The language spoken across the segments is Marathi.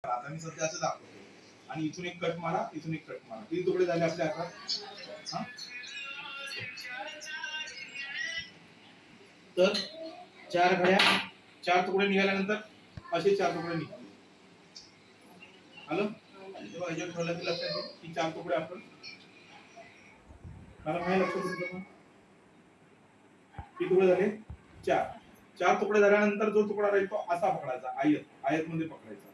आता मी सध्या असं दाखवतो आणि इथून एक कट मारा, इथून एक कट मारा, तीन तुकडे झाले आपले आता. तर चार घड्या, चार तुकडे निघाल्यानंतर असे चार तुकडे निघाले. आलं? तेव्हा याच्यात ठेवलं की लक्षात येईल की चार तुकडे आपण मला माहिती लक्षात येतं. किती तुकडे झाले? चार. चार तुकडे झाल्यानंतर जो तुकडा राहील तो असा पकडायचा, आयत आयत मध्ये पकडायचा,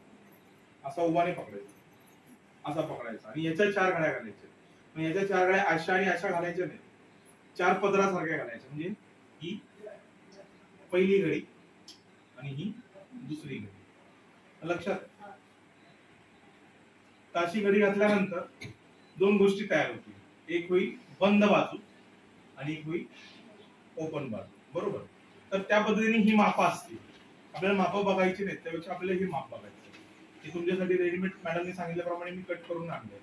असा उभाने पकडायचा, असा पकडायचा आणि याच्या चार घड्या घालायच्या. मग याच्या चार घड्या अशा आणि अशा घालायच्या नाही, चार पदरासारख्या घालायच्या. म्हणजे ही पहिली घडी आणि ही दुसरी घडी. लक्षात? ताशी घडी घातल्यानंतर दोन गोष्टी तयार होतील. एक होईल बंद बाजू आणि एक होईल ओपन बाजू. बरोबर? तर त्या पद्धतीने ही मापं असतील. आपल्याला मापं बघायची नाहीत, त्यापेक्षा आपल्याला ही माप बघायची. हे तुमच्यासाठी रेडीमेड मॅडमने सांगितल्याप्रमाणे मी कट करून आणले.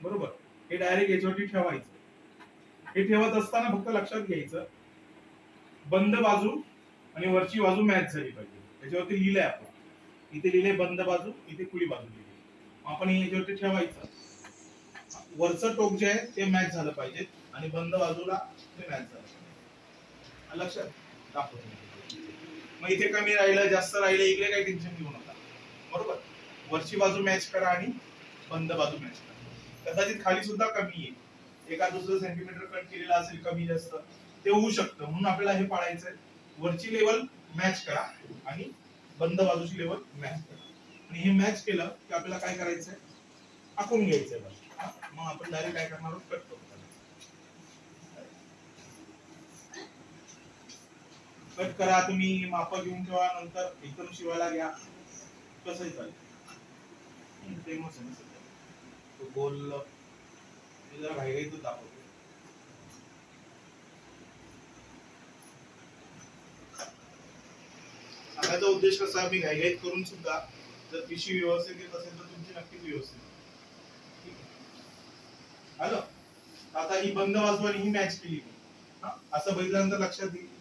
बरोबर? हे डायरेक्ट याच्यावरती ठेवायचं. हे ठेवत असताना फक्त लक्षात घ्यायचं बंद बाजू आणि वरची बाजू मॅच झाली पाहिजे. त्याच्यावरती लिहिलंय आपण, इथे लिहिले बंद बाजू, इथे खुली बाजू लिहिली. आपण याच्यावरती ठेवायचं. वरचं टोक जे आहे ते मॅच झालं पाहिजे आणि बंद बाजूला ते मॅच झालं पाहिजे. लक्षात? दाखवतो. मग इथे कमी राहिलं जास्त राहिलं इकडे काही टेन्शन घेऊ नका. बरोबर? वरची बाजू मॅच करा आणि बंद बाजू मॅच करा. कदाचित खाली सुद्धा कमी येईल, एका दुसरं सेंटीमीटर कट केलेला असेल कमी जास्त, ते होऊ शकतं. म्हणून आपल्याला हे पाळायचंय, वरची लेवल मॅच करा आणि बंद बाजूची लेवल मॅच करा. आणि हे मॅच केलं की आपल्याला काय करायचंय, आखून घ्यायचंय. मग आपण डायरेक्ट काय करणार आहोत, कट करू. कट करा, तुम्ही माप घेऊन ठेवा, नंतर एकदम शिवायला घ्या, कसंही चालेल. फेमस आहे ना सध्या तो गोल, जरा घाईघाईतच दाखवतो. सांगायचा उद्देश कसा, मी घाईघाईत करून सुद्धा जर पिशवी व्यवस्थित येत असेल तर तुमची नक्कीच व्यवस्थित. आलं? आता ही बंद बाजू आणि ही मॅच केली, असं बघितल्यानंतर लक्षात येईल